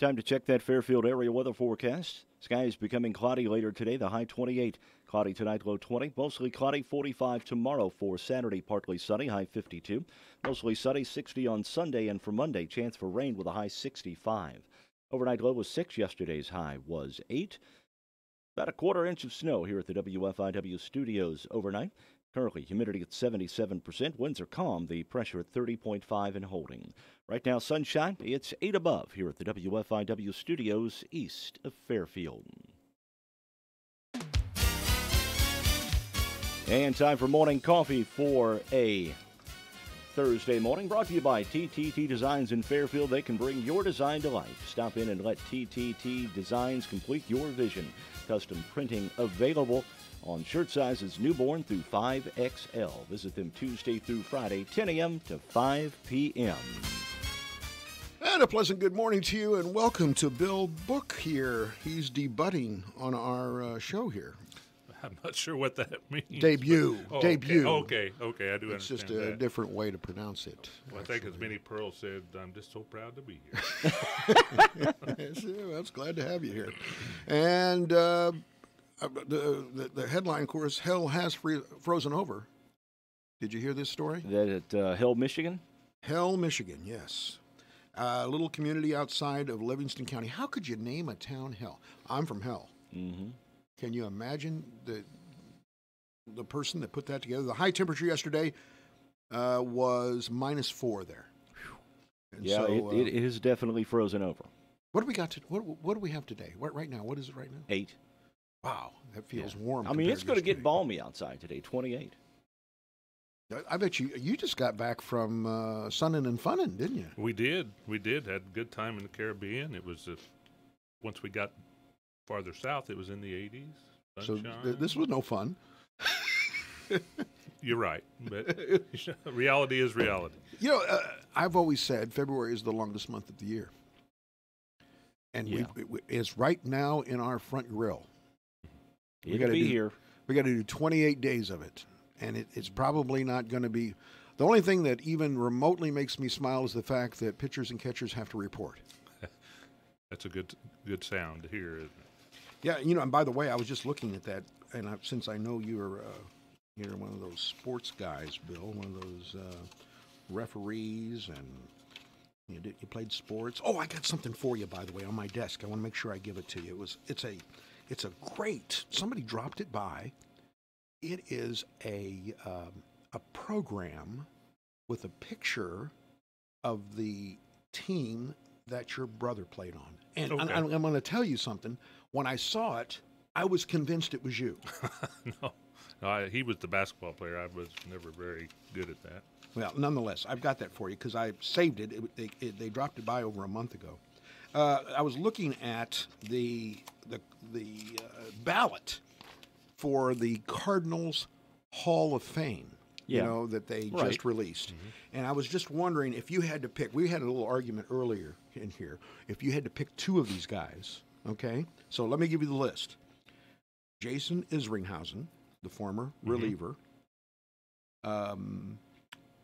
Time to check that Fairfield area weather forecast. Skies becoming cloudy later today, the high 28. Cloudy tonight, low 20. Mostly cloudy, 45 tomorrow for Saturday, partly sunny, high 52. Mostly sunny, 60 on Sunday, and for Monday, chance for rain with a high 65. Overnight low was 6, yesterday's high was 8. About a quarter inch of snow here at the WFIW studios overnight. Currently, humidity at 77%. Winds are calm. The pressure at 30.5 and holding. Right now, sunshine. It's 8 above here at the WFIW studios east of Fairfield. And time for morning coffee for a Thursday morning. Brought to you by TTT Designs in Fairfield. They can bring your design to life. Stop in and let TTT Designs complete your vision. Custom printing available on shirt sizes newborn through 5XL. Visit them Tuesday through Friday, 10 a.m. to 5 p.m. And a pleasant good morning to you, and welcome to Bill Book here. He's debuting on our show here. I'm not sure what that means. Debut. Oh, Debut. Okay, I do understand. It's just a different way to pronounce it. Well, I think as Minnie Pearl said, I'm just so proud to be here. Yes, I was glad to have you here. And the headline, of course, hell has frozen over. Did you hear this story? That at Hill, Michigan? Hell, Michigan, yes. A little community outside of Livingston County. How could you name a town Hell? I'm from Hell. Mm-hmm. Can you imagine the person that put that together? The high temperature yesterday was -4 there. And yeah, so, it is definitely frozen over. What do we got? What do we have today? Right now, what is it right now? 8. Wow, that feels warm. I mean, it's going to get balmy outside today, 28. I bet you just got back from sunning and funning, didn't you? We did. Had a good time in the Caribbean. It was once we got farther south, it was in the 80s. Sunshine. So this was no fun. You're right, but reality is reality. You know, I've always said February is the longest month of the year. And it's right now in our front grill. We got to be here. We got to do 28 days of it. And it's probably not going to be. The only thing that even remotely makes me smile is the fact that pitchers and catchers have to report. That's a good sound to hear, isn't it? Yeah, you know, and by the way, I was just looking at that, and since I know you're one of those sports guys, Bill, one of those referees, and you played sports. Oh, I got something for you, by the way, on my desk. I want to make sure I give it to you. It's a great. Somebody dropped it by. It is a program with a picture of the team that your brother played on. And okay. I'm going to tell you something. When I saw it, I was convinced it was you. No, he was the basketball player. I was never very good at that. Well, nonetheless, I've got that for you because I saved it. They dropped it by over a month ago. I was looking at the ballot for the Cardinals Hall of Fame. You know, that they just released. Mm-hmm. And I was just wondering if you had to pick, we had a little argument earlier in here, if you had to pick 2 of these guys, okay? So let me give you the list. Jason Isringhausen, the former reliever.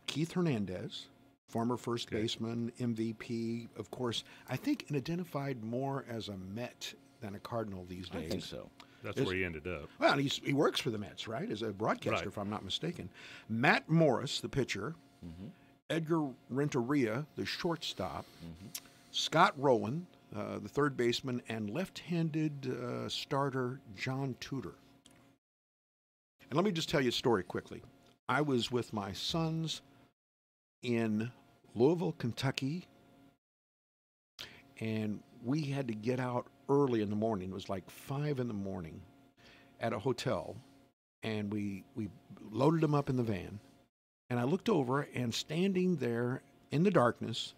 Keith Hernandez, former first baseman, MVP, of course. I think identified more as a Met than a Cardinal these days. I think so. That's where he ended up. Well, he works for the Mets, right, as a broadcaster, if I'm not mistaken. Matt Morris, the pitcher. Mm-hmm. Edgar Renteria, the shortstop. Mm-hmm. Scott Rowan, the third baseman, and left-handed starter John Tudor. And let me just tell you a story quickly. I was with my sons in Louisville, Kentucky, and we had to get out early in the morning. It was like 5 in the morning at a hotel, and we loaded them up in the van. And I looked over, and standing there in the darkness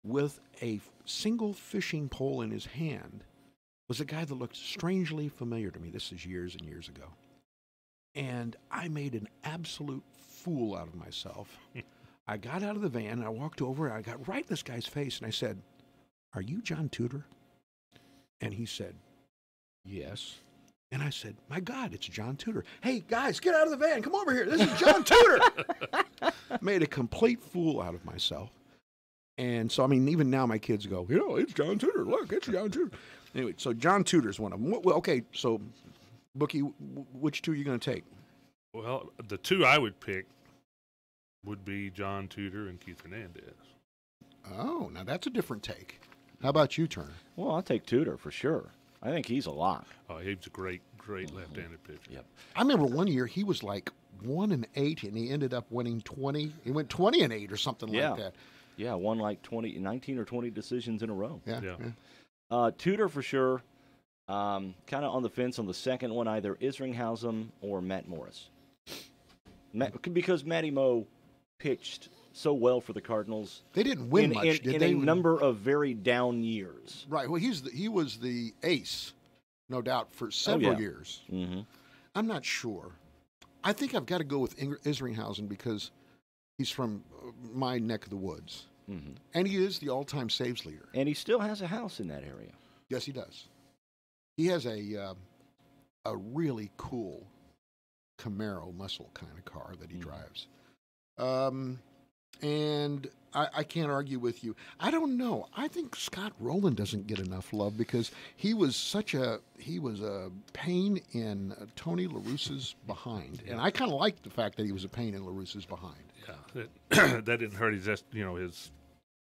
with a single fishing pole in his hand was a guy that looked strangely familiar to me. This is years and years ago. And I made an absolute fool out of myself. I got out of the van, and I walked over, and I got right in this guy's face, and I said, "Are you John Tudor?" And he said, "Yes." And I said, "My God, it's John Tudor. Hey, guys, get out of the van. Come over here. This is John Tudor." Made a complete fool out of myself. And so, I mean, even now my kids go, it's John Tudor. Look, it's John Tudor. Anyway, so John Tudor's one of them. Well, okay, so, Bookie, which two are you going to take? Well, the two I would pick would be John Tudor and Keith Hernandez. Oh, now that's a different take. How about you, Turner? Well, I'll take Tudor for sure. I think he's a lock. Oh, he was a great left-handed pitcher. Yep. I remember one year he was like 1-8, and he ended up winning 20. He went 20-8 or something like that. Yeah, won like 19 or 20 decisions in a row. Yeah. Tudor for sure. Kind of on the fence on the second one, either Isringhausen or Matt Morris. Because Matty Moe pitched so well for the Cardinals. They didn't win much, did they? In a number of very down years. Right. Well, he was the ace, no doubt, for several years. Mm-hmm. I'm not sure. I think I've got to go with Isringhausen because he's from my neck of the woods. Mm-hmm. And he is the all-time saves leader. And he still has a house in that area. Yes, he does. He has a really cool Camaro muscle kind of car that he drives. And I can't argue with you. I don't know. I think Scott Rowland doesn't get enough love because he was a pain in Tony La Russa's behind. And I kind of liked the fact that he was a pain in La Russa's behind. Yeah, that didn't hurt his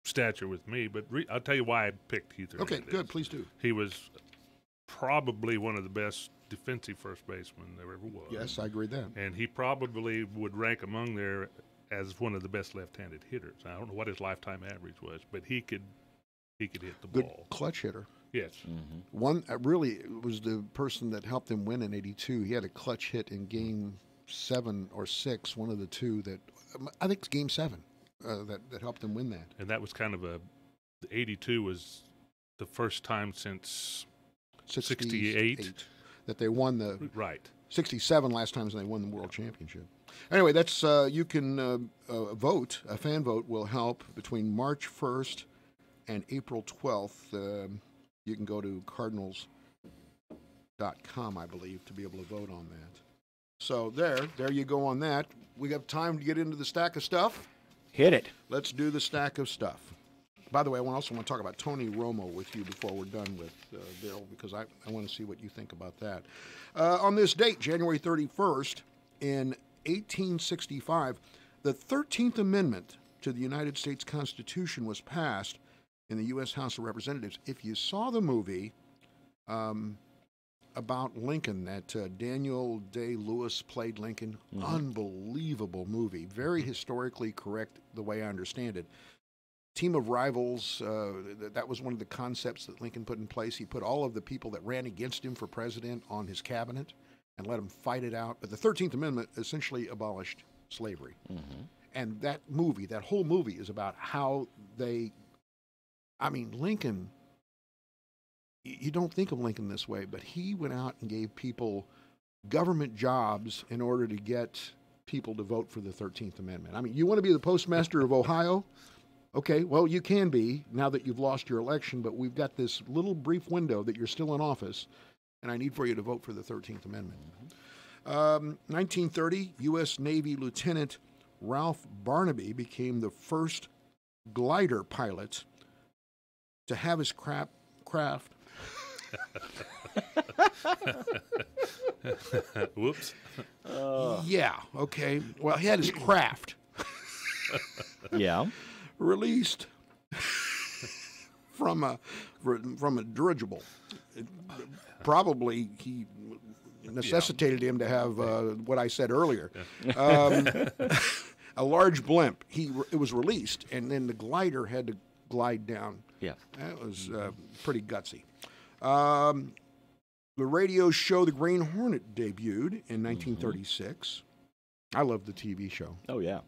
stature with me. But I'll tell you why I picked Keith Hernandez. Okay, good. Please do. He was probably one of the best defensive first basemen there ever was. Yes, I agree with that. And he probably would rank among there as one of the best left-handed hitters. I don't know what his lifetime average was, but he could hit the Good ball. clutch hitter. Yes. Mm-hmm. One really was the person that helped him win in '82. He had a clutch hit in Game 7 or 6, one of the two that I think it's Game 7 that helped him win that. And that was kind of the '82 was the first time since 68 that they won the right. 67 last time they won the World Championship. Anyway, that's you can vote. A fan vote will help between March 1st and April 12th. You can go to cardinals.com, I believe, to be able to vote on that. So there you go on that. We have time to get into the stack of stuff. Hit it. Let's do the stack of stuff. By the way, I also want to talk about Tony Romo with you before we're done with Bill, because I want to see what you think about that. On this date, January 31st, in 1865, the 13th Amendment to the United States Constitution was passed in the U.S. House of Representatives. If you saw the movie about Lincoln, that Daniel Day-Lewis played Lincoln, unbelievable movie, very historically correct the way I understand it. Team of rivals, that was one of the concepts that Lincoln put in place. He put all of the people that ran against him for president on his cabinet and let them fight it out. But the 13th Amendment essentially abolished slavery. Mm-hmm. And that whole movie is about how Lincoln, you don't think of Lincoln this way, but he went out and gave people government jobs in order to get people to vote for the 13th Amendment. I mean, you want to be the postmaster of Ohio? Okay, well, you can be now that you've lost your election, but we've got this little brief window that you're still in office, and I need for you to vote for the 13th Amendment. 1930, U.S. Navy Lieutenant Ralph Barnaby became the first glider pilot to have his craft. Whoops. Yeah, okay. Well, he had his craft. Yeah. Released from a dirigible. Probably he necessitated him to have what I said earlier, a large blimp. It was released, and then the glider had to glide down. Yeah, that was pretty gutsy. The radio show The Green Hornet debuted in 1936. I love the TV show. Oh yeah.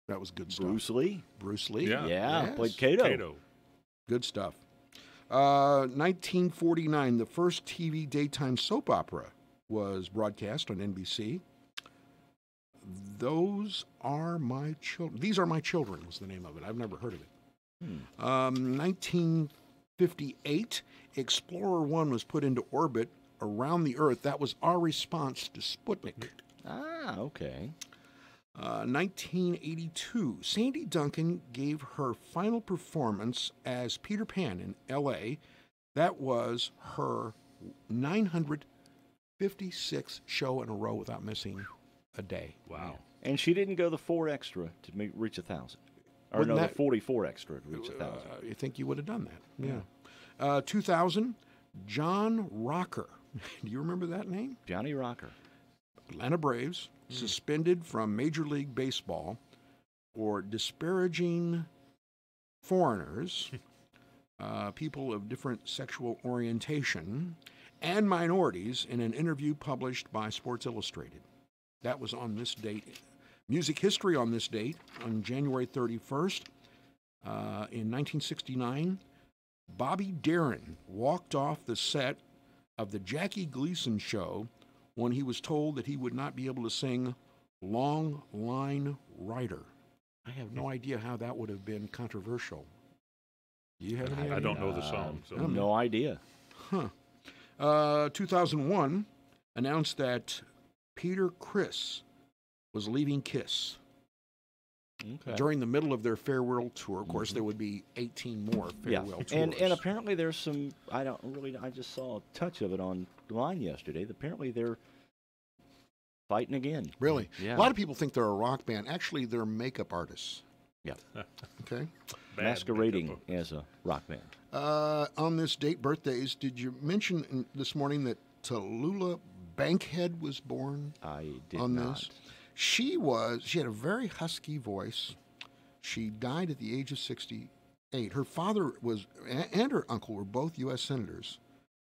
That was good stuff. Bruce Lee. Yeah. Yes. Played Kato. Good stuff. 1949, the first TV daytime soap opera was broadcast on NBC. Those Are My Children. These Are My Children was the name of it. I've never heard of it. 1958, Explorer 1 was put into orbit around the Earth. That was our response to Sputnik. Ah, okay. 1982, Sandy Duncan gave her final performance as Peter Pan in L.A. That was her 956th show in a row without missing a day. Wow. And she didn't go the 4 extra to reach 1,000. Or Wouldn't no, that- the 44 extra to reach 1,000. You think you would have done that? Yeah. 2000, John Rocker. Do you remember that name? Johnny Rocker. Atlanta Braves suspended from Major League Baseball for disparaging foreigners, people of different sexual orientation, and minorities in an interview published by Sports Illustrated. That was on this date. Music history on this date, on January 31st, in 1969, Bobby Darin walked off the set of the Jackie Gleason show when he was told that he would not be able to sing Long Line Rider. I have no idea how that would have been controversial. Do you have any idea? I don't know the song. So. No idea. 2001 announced that Peter Criss was leaving Kiss. Okay. During the middle of their farewell tour. Of course, there would be 18 more farewell tours. And apparently there's some, I just saw a touch of it online yesterday. Apparently they're fighting again. Really? Yeah. A lot of people think they're a rock band. Actually, they're makeup artists. Yeah. Okay. Bad Masquerading makeup. as a rock band. On this date, birthdays, did you mention this morning that Tallulah Bankhead was born I did on not. this? She had a very husky voice. She died at the age of 68. Her father and her uncle were both U.S. senators,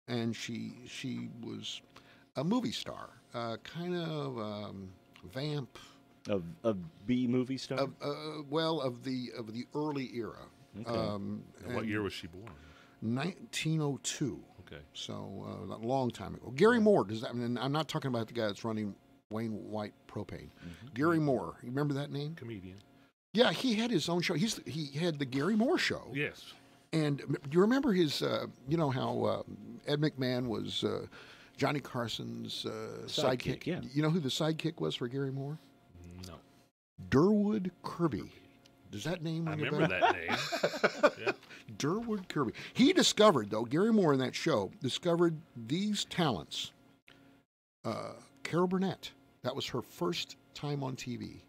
and she was a movie star, kind of vamp. Of B movie star? Of the early era. Okay. And what year was she born? 1902. Okay. So a long time ago. Gary Moore, does that? And I'm not talking about the guy that's running Wayne White Propane. Gary Moore, you remember that name? Comedian. Yeah, he had his own show. He had the Gary Moore Show. Yes. And do you remember his? You know how Ed McMahon was Johnny Carson's sidekick. Yeah. You know who the sidekick was for Gary Moore? No. Durwood Kirby. Does that name I ring a remember bell? that name. Yeah. Durwood Kirby. He discovered, though, Gary Moore in that show discovered these talents. Carol Burnett. That was her first time on TV.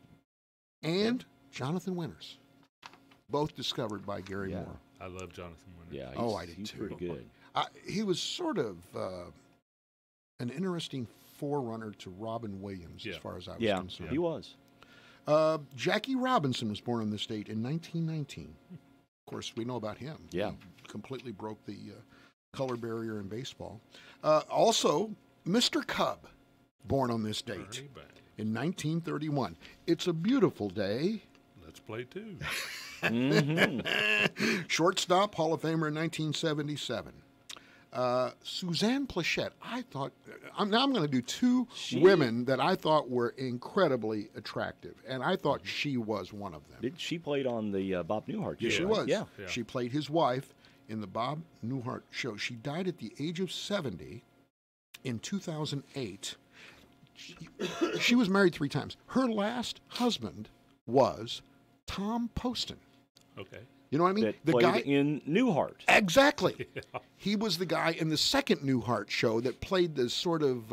And Jonathan Winters. Both discovered by Gary Moore. I love Jonathan Winters. Yeah. I did he's too. pretty good. He was sort of an interesting forerunner to Robin Williams, as far as I was concerned. He was. Jackie Robinson was born on this date in 1919. Of course, we know about him. Yeah. He completely broke the color barrier in baseball. Also, Mr. Cub, born on this date Ernie Banks. in 1931. It's a beautiful day. Let's play two. Shortstop, Hall of Famer in 1977. Suzanne Plachette. I thought, I'm going to do two women that I thought were incredibly attractive, and I thought she was one of them. She played on the Bob Newhart show? Yes, she right? was. Yeah. She played his wife in the Bob Newhart show. She died at the age of 70 in 2008. She was married 3 times. Her last husband was Tom Poston. Okay. You know what I mean? That played in Newhart. Exactly. He was the guy in the second Newhart show that played this sort of...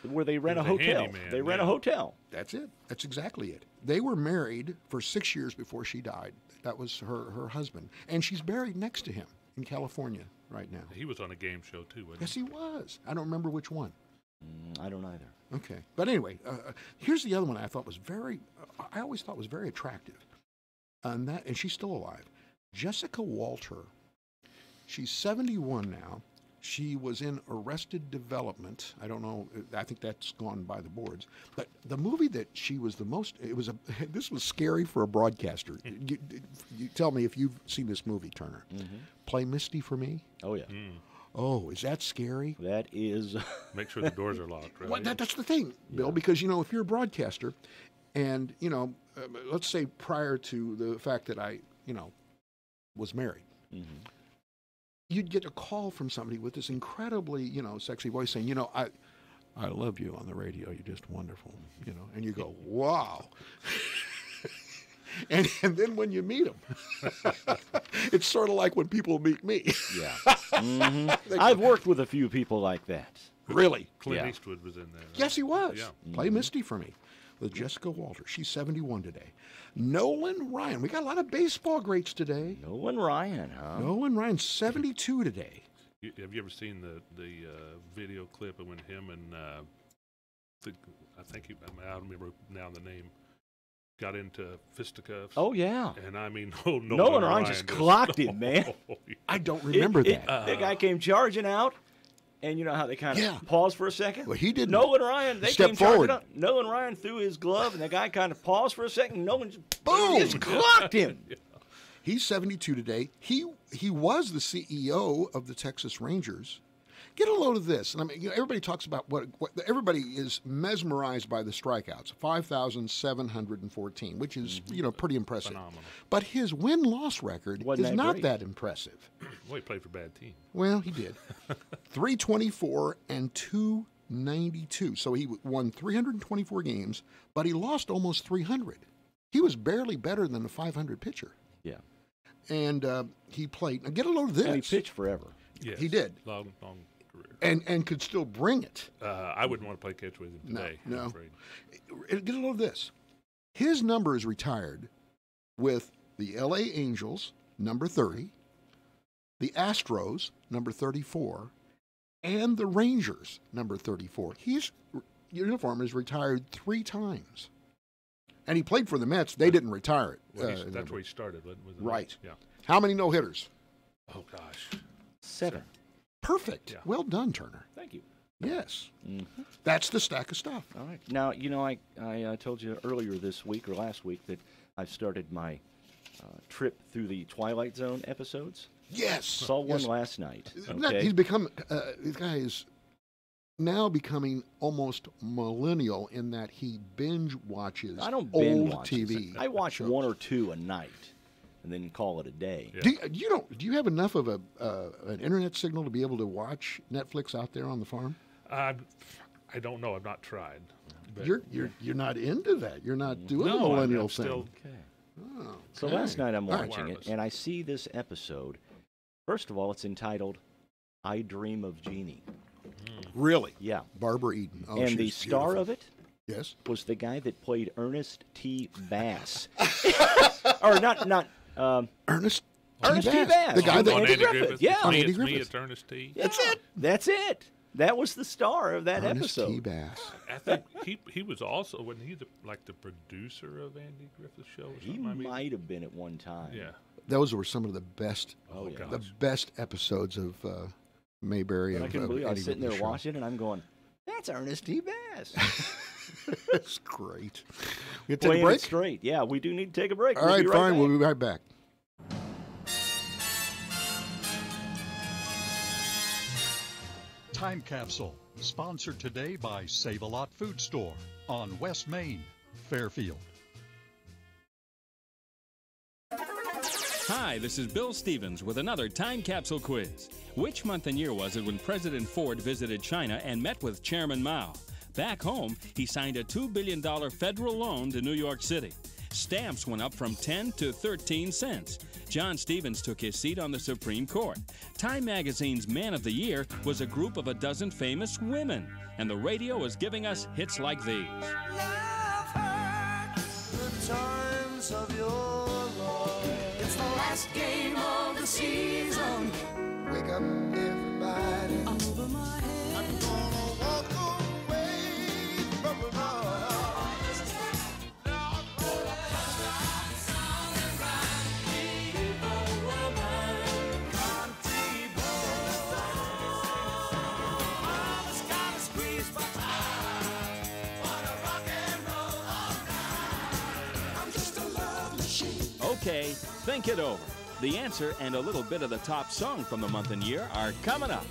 where they rent a He was a hotel. handyman, They rent a yeah. hotel. That's it. That's exactly it. They were married for 6 years before she died. That was her husband. And she's buried next to him in California right now. He was on a game show too, wasn't Yes, he was. I don't remember which one. I don't either. Okay. But anyway, here's the other one I thought was I always thought was very attractive. And she's still alive. Jessica Walter. She's 71 now. She was in Arrested Development. I don't know. I think that's gone by the boards. But the movie that she was the most, this was scary for a broadcaster. You tell me if you've seen this movie, Turner. Play Misty for Me. Oh, yeah. Oh, is that scary? That is. Make sure the doors are locked, right? Well, that's the thing, Bill, because, if you're a broadcaster and, let's say prior to the fact that I, was married, you'd get a call from somebody with this incredibly, sexy voice saying, I love you on the radio. You're just wonderful, you know. And you go, wow. and then when you meet them, it's sort of like when people meet me. Yeah. Mm-hmm. I've worked with a few people like that. Really? Clint Yeah. Eastwood was in there. Right? Yes, he was. Yeah. Play Misty for me with Jessica Walter. She's 71 today. Nolan Ryan. We got a lot of baseball greats today. Nolan Ryan, huh? Nolan Ryan, 72 today. Have you ever seen the video clip of when him and I don't remember now the name, got into fisticuffs? Oh, yeah. And I mean, Nolan Ryan just clocked him, man. I don't remember that. The guy came charging out, and you know how they kind of Yeah. pause for a second? Well, he didn't. Nolan Ryan, they Step came charging forward. out. Nolan Ryan threw his glove, and the guy kind of paused for a second. Nolan just, Boom! just clocked him. He's 72 today. He was the CEO of the Texas Rangers. Get a load of this. And I mean, you know, everybody talks about what everybody is mesmerized by the strikeouts, 5,714, which is, you know, pretty impressive. Phenomenal. But his win-loss record Wasn't is that not great. that impressive. Well, he played for a bad team. Well, he did. 324 and 292. So he won 324 games, but he lost almost 300. He was barely better than a 500 pitcher. Yeah. And he played. Now get a load of this. And he pitched forever. Yes. He did. Long career. And could still bring it. I wouldn't want to play catch with him today. No. I'm afraid. Get a load of this. His number is retired with the L.A. Angels, number 30, the Astros, number 34, and the Rangers, number 34. His uniform is retired 3 times. And he played for the Mets. They didn't retire it. Well, that's where he started, wasn't it? Right. Yeah. How many no-hitters? Oh, gosh. 7. Perfect. Yeah. Well done, Turner. Thank you. Yes. Mm-hmm. That's the stack of stuff. All right. Now, you know, I told you earlier this week or last week that I've started my trip through the Twilight Zone episodes. Yes. Saw one Yes. last night. Isn't that- Okay. He's become, this guy is now becoming almost millennial in that he binge watches I don't old binge watch TV. I watch shows. 1 or 2 a night, and then call it a day. Yeah. Do you have enough of an internet signal to be able to watch Netflix out there on the farm? I don't know. I've not tried. But You're not into that. You're not doing No, the I'm millennial thing. still- Okay. Oh, So okay. last night I'm All right. watching it, Wireless. and I see this episode. First of all, it's entitled "I Dream of Jeannie." Really? Yeah, Barbara Eden. Oh, and the she's star beautiful. of it Yes. was the guy that played Ernest T. Bass, or not. Ernest Ernest T. Bass. The guy On that Andy Griffith. Yeah. It's me, Andy it's me, Griffith. it's Ernest T. That's it. That's it. That was the star of that Ernest T. episode. Bass. I think he was also, wasn't he like the producer of Andy Griffith's show or He something? I mean, might have been at one time. yeah. Those were some of the best, Oh, yeah. the Gosh. best episodes of Mayberry. But I of, couldn't believe I was Andy sitting there Griffith's show. watching, and I'm going, "That's Ernest T. Bass." That's great. We take a Playing it break. straight. Yeah, we do need to take a break. All We'll right, be right fine. back. We'll be right back. Time Capsule, sponsored today by Save-A-Lot Food Store on West Main, Fairfield. Hi, this is Bill Stevens with another Time Capsule quiz. Which month and year was it when President Ford visited China and met with Chairman Mao? Back home, he signed a $2 billion federal loan to New York City. Stamps went up from 10 to 13 cents. John Stevens took his seat on the Supreme Court. Time Magazine's Man of the Year was a group of a dozen famous women. And the radio is giving us hits like these. It's the last game of the season. Wake up, everybody. I'm over my head. I'm gonna walk away from it all. Okay, think it over. The answer and a little bit of the top song from the month and year are coming up.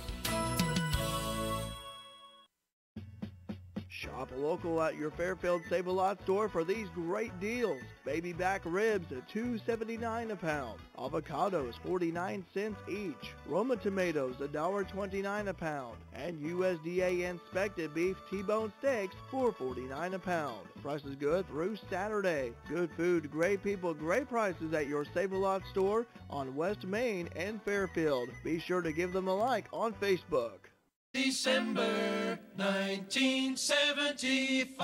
Shop local at your Fairfield Save-A-Lot store for these great deals. Baby back ribs at $2.79 a pound. Avocados 49 cents each. Roma tomatoes $1.29 a pound. And USDA inspected beef T-bone steaks $4.49 a pound. Price is good through Saturday. Good food, great people, great prices at your Save-A-Lot store on West Main and Fairfield. Be sure to give them a like on Facebook. December 1975.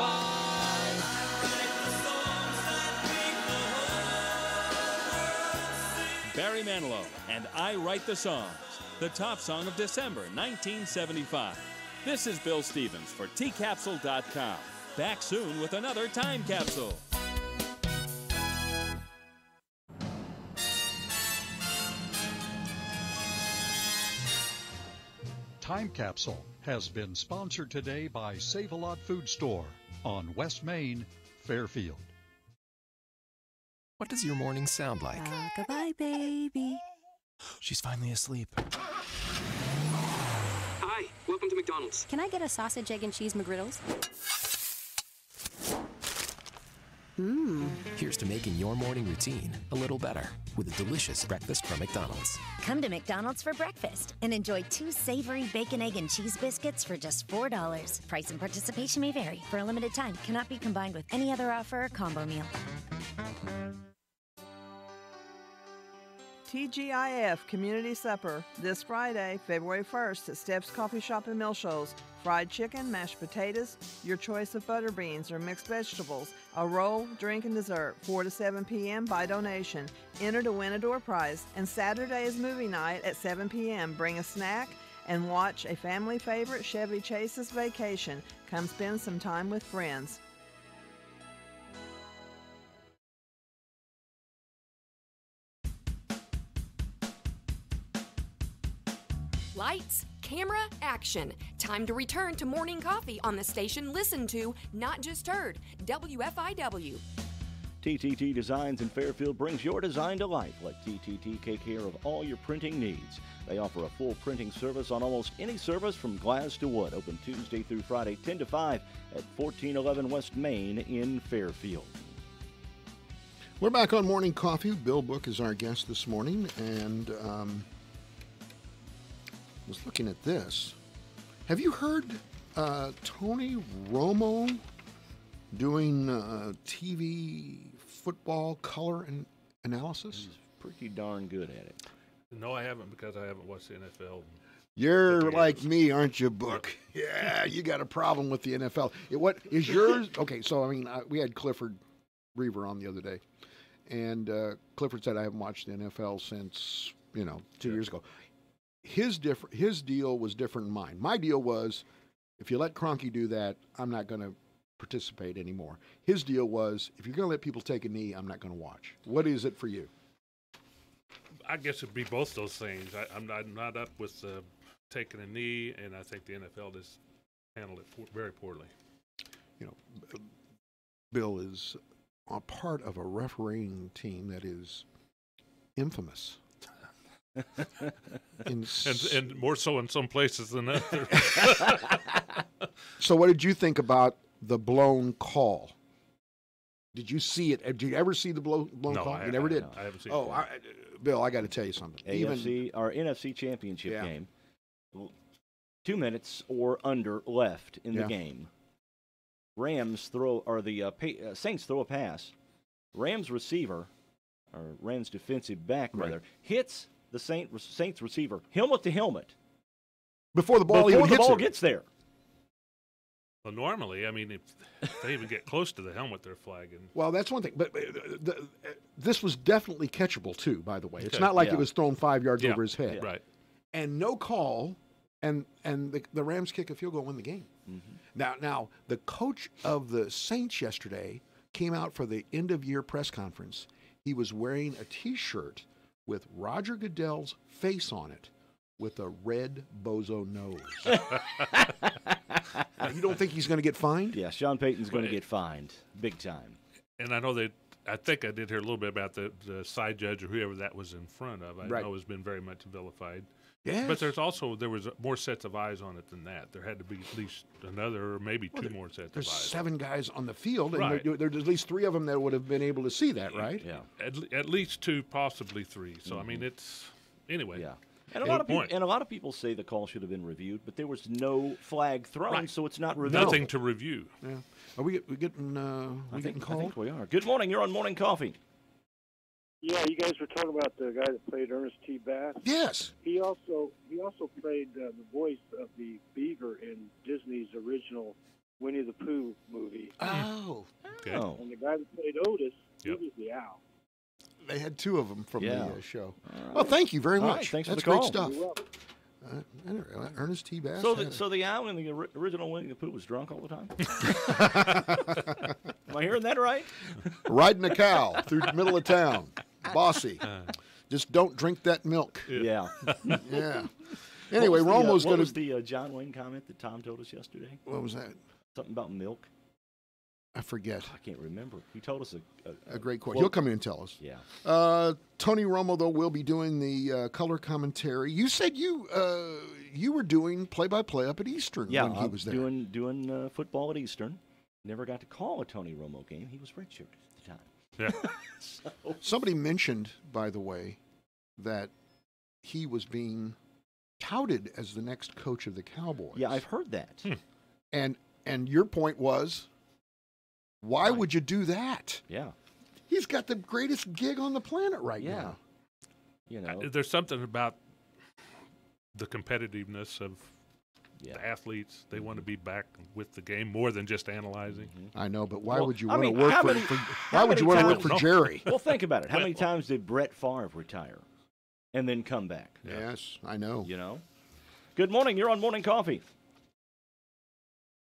Barry Manilow and I Write the Songs, the top song of December 1975. This is Bill Stevens for tcapsule.com. Back soon with another Time Capsule. Time Capsule has been sponsored today by Save-A-Lot Food Store on West Main, Fairfield. What does your morning sound like? Goodbye, baby. She's finally asleep. Hi, welcome to McDonald's. Can I get a sausage, egg, and cheese McGriddles? Here's to making your morning routine a little better with a delicious breakfast from McDonald's. Come to McDonald's for breakfast and enjoy 2 savory bacon, egg, and cheese biscuits for just $4. Price and participation may vary. For a limited time, cannot be combined with any other offer or combo meal. TGIF Community Supper this Friday, February 1st at Steps Coffee Shop in Milshoals. Fried chicken, mashed potatoes, your choice of butter beans or mixed vegetables, a roll, drink, and dessert, 4 to 7 p.m. by donation. Enter to win a door prize. And Saturday is movie night at 7 p.m. Bring a snack and watch a family favorite, Chevy Chase's Vacation. Come spend some time with friends. Lights, camera, action. Time to return to morning coffee on the station listened to, not just heard. WFIW. TTT Designs in Fairfield brings your design to life. Let TTT take care of all your printing needs. They offer a full printing service on almost any service from glass to wood. Open Tuesday through Friday, 10 to 5 at 1411 West Main in Fairfield. We're back on Morning Coffee. Bill Book is our guest this morning, and was looking at this. Have you heard Tony Romo doing TV football color analysis? He's pretty darn good at it. No, I haven't, because I haven't watched the NFL. You're like me, aren't you, Book? Yeah, you got a problem with the NFL. What is yours? Okay, so I mean, we had Clifford Reaver on the other day, and Clifford said I haven't watched the NFL since 2 years ago. His deal was different than mine. My deal was, if you let Kroenke do that, I'm not going to participate anymore. His deal was, if you're going to let people take a knee, I'm not going to watch. What is it for you? I guess it'd be both those things. I'm not up with taking a knee, and I think the NFL has handled it very poorly. Bill is a part of a refereeing team that is infamous. and more so in some places than others. So what did you think about the blown call? Did you see it? Did you ever see the blown call? You never did? No, I haven't seen it. Bill, I got to tell you something. Our NFC Championship game, 2 minutes or under left in the game. Saints throw a pass. Rams receiver, or Rams defensive back, rather, hits the Saints receiver helmet to helmet before the ball gets there. Well, normally, I mean, if they even get close to the helmet, they're flagging. Well, that's one thing. But this was definitely catchable, too, by the way. It's not like it was thrown 5 yards over his head. Right. And no call, and the Rams kick a field goal and win the game. Mm-hmm. Now, the coach of the Saints yesterday came out for the end-of-year press conference. He was wearing a T-shirt with Roger Goodell's face on it with a red bozo nose. You don't think he's going to get fined? Yeah, Sean Payton's going to get fined big time. And I know I think I did hear a little bit about the side judge or whoever that was in front of. I know has been very much vilified. Yes. But there was more sets of eyes on it than that. There had to be at least another or maybe two more sets of eyes. There's 7 guys on the field, and Right. there's at least 3 of them that would have been able to see that, right? Yeah. At least 2, possibly 3. So I mean, it's anyway. Yeah. And a lot of people say the call should have been reviewed, but there was no flag thrown, Right. so it's not reviewed. Nothing to review. Yeah. Are we getting called? I think we are. Good morning. You're on Morning Coffee. Yeah, you guys were talking about the guy that played Ernest T. Bass. Yes. He also played the voice of the beaver in Disney's original Winnie the Pooh movie. Oh. Okay. Oh. And the guy that played Otis, he was the owl. They had 2 of them from Yeah. the show. Right. Well, thank you very All much. right, thanks That's for the great call. stuff. You're welcome. Ernest T. Bass. So the owl in the original Winnie the Pooh was drunk all the time? Am I hearing that right? Riding a cow through the middle of town. Bossy. Just don't drink that milk. Yeah. Yeah. Anyway, Romo's What going was to... the John Wayne comment that Tom told us yesterday? What was that? Something about milk? I forget. I can't remember. He told us A great quote. He'll come in and tell us. Yeah. Tony Romo, though, will be doing the color commentary. You said you were doing play-by-play up at Eastern when he was there. doing football at Eastern. Never got to call a Tony Romo game. He was redshirt at the time. Yeah. Somebody mentioned, by the way, that he was being touted as the next coach of the Cowboys. Yeah, I've heard that. And your point was, why would you do that? Yeah. He's got the greatest gig on the planet right Yeah. now. You know. There's something about the competitiveness of the athletes. They want to be back with the game more than just analyzing. I know, but why Well, would you I want to mean, work how for? many- Why how would you many want to work for times- Jerry? Well, think about it. How many times did Brett Favre retire and then come back? Yes, I know. You know. Good morning. You're on Morning Coffee.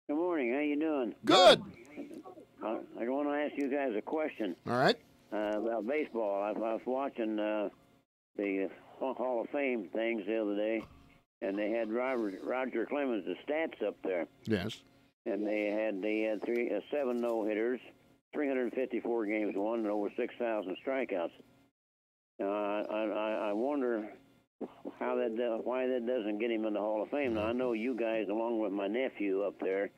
Good morning. How you doing? Good. I want to ask you guys a question. All right. About baseball. I was watching the Hall of Fame things the other day, and they had Roger Clemens' stats up there. Yes. And they had 7 no-hitters, 354 games won, and over 6,000 strikeouts. Now, I wonder why that doesn't get him in the Hall of Fame. Now, I know you guys, along with my nephew up there,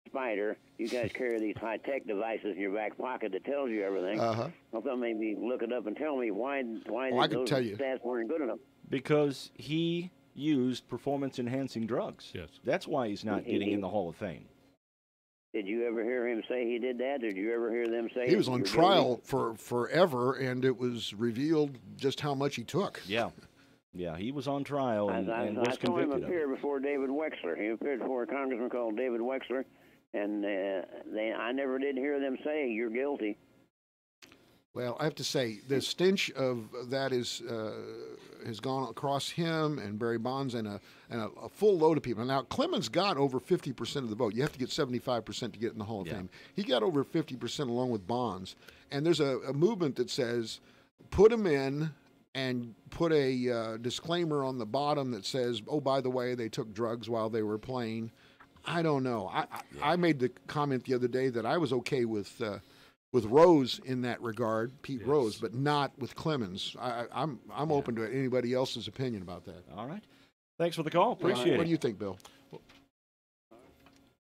Spider, you guys carry these high-tech devices in your back pocket that tells you everything. Uh-huh. I thought maybe look it up and tell me why I can those tell you. stats weren't good enough. Because he used performance-enhancing drugs. Yes. That's why he's not getting in the Hall of Fame. Did you ever hear him say he did that? Did you ever hear them say He was on you're trial guilty? for forever, and it was revealed just how much he took. Yeah. Yeah, he was on trial and I was saw him convicted of it. appear before David Wexler. He appeared before a congressman called David Wexler, and I never did hear them say you're guilty. Well, I have to say, the stench of that has gone across him and Barry Bonds and a full load of people. Now, Clemens got over 50% of the vote. You have to get 75% to get in the Hall of Fame. He got over 50% along with Bonds. And there's a movement that says, put him in and put a disclaimer on the bottom that says, oh, by the way, they took drugs while they were playing. I don't know. I made the comment the other day that I was okay with Rose in that regard, Pete Rose, but not with Clemens. I'm open to anybody else's opinion about that. All right. Thanks for the call. Appreciate it. What do you think, Bill?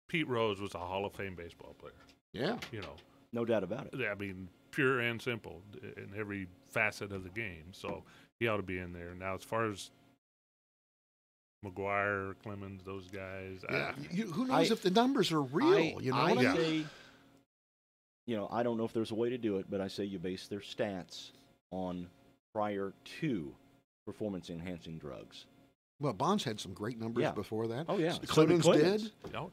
Pete Rose was a Hall of Fame baseball player. Yeah. You know. No doubt about it. I mean, pure and simple in every facet of the game. So he ought to be in there. Now, as far as McGuire, Clemens, those guys. Yeah. Who knows if the numbers are real? I say, I don't know if there's a way to do it, but I say you base their stats on prior to performance-enhancing drugs. Well, Bonds had some great numbers before that. Oh, yeah. Clemens did. Oh.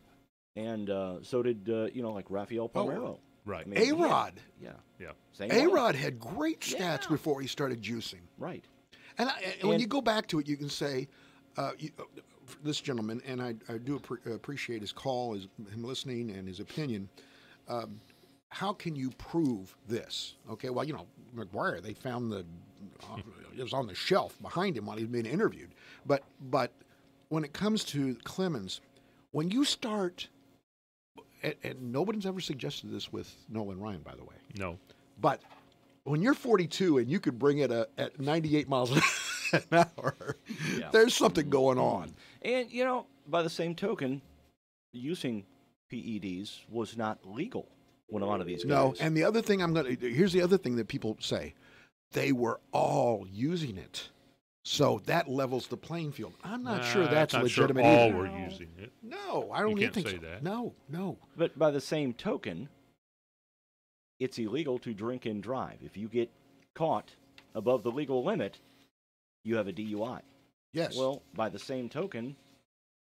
And so did, like Rafael Palmeiro. Right. I mean, A-Rod. Yeah. Same A-Rod had great stats before he started juicing. Right. And when you go back to it, you can say, this gentleman, and I do appreciate his call, him listening, and his opinion. How can you prove this? Okay, well, McGuire, they found it was on the shelf behind him while he was being interviewed. But when it comes to Clemens, when you start, and nobody's ever suggested this with Nolan Ryan, by the way. No. But when you're 42 and you could bring it at 98 miles an hour, There's something going on. And, by the same token, using PEDs was not legal when a lot of these guys. No, and the other thing here's the other thing that people say. They were all using it. So that levels the playing field. I'm not sure that's legitimate sure all either. were using it. No, I don't You can't think say so. that. No. But by the same token, it's illegal to drink and drive. If you get caught above the legal limit, you have a DUI. Yes. Well, by the same token,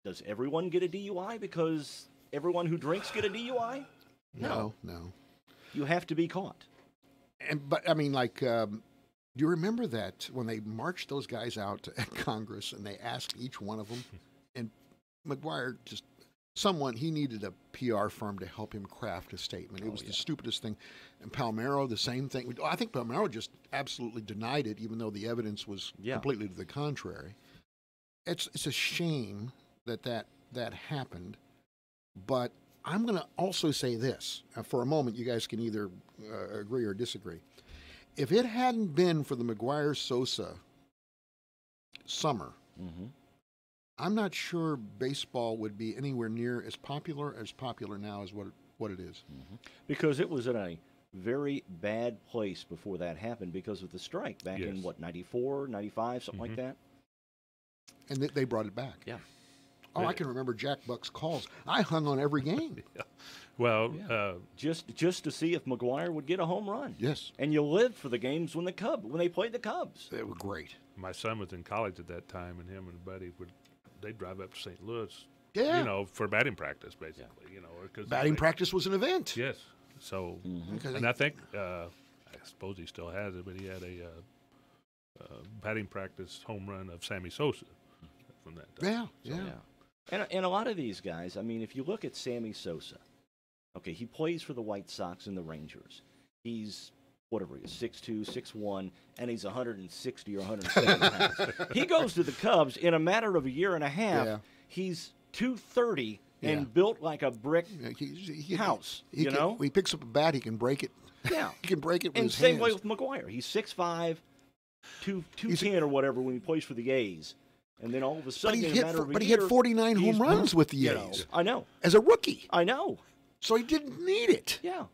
does everyone get a DUI because everyone who drinks get a DUI? No. You have to be caught. But I mean, like, do you remember that when they marched those guys out at Congress and they asked each one of them, and McGuire he needed a PR firm to help him craft a statement. It was the stupidest thing. And Palmero, the same thing. I think Palmero just absolutely denied it, even though the evidence was completely to the contrary. It's a shame that happened. But I'm going to also say this. For a moment, you guys can either agree or disagree. If it hadn't been for the McGuire-Sosa summer, I'm not sure baseball would be anywhere near as popular now as what it is. Because it was in a very bad place before that happened because of the strike back in, 94, 95, something like that? And they brought it back. Yeah. Oh, I can remember Jack Buck's calls. I hung on every game. Well, just to see if McGuire would get a home run. Yes. And you lived for the games when they played the Cubs. They were great. My son was in college at that time, and him and a buddy they'd drive up to St. Louis. Yeah. For batting practice, basically. Batting practice was an event. Yes. So, and I think I suppose he still has it, but he had a batting practice home run of Sammy Sosa from that time. Yeah. And a lot of these guys, I mean, if you look at Sammy Sosa, okay, he plays for the White Sox and the Rangers. He's, whatever he is, 6'2", 6'1", and he's 160 or 170 pounds. He goes to the Cubs in a matter of a year and a half. He's 230 and built like a brick house, He picks up a bat, he can break it. Yeah. He can break it with and his same hands. way with McGuire. He's 6'5", 210 or whatever when he plays for the A's. And then all of a sudden, in a matter of a year, he had 49 home runs with the A's. I know. As a rookie. I know. So he didn't need it. Yeah.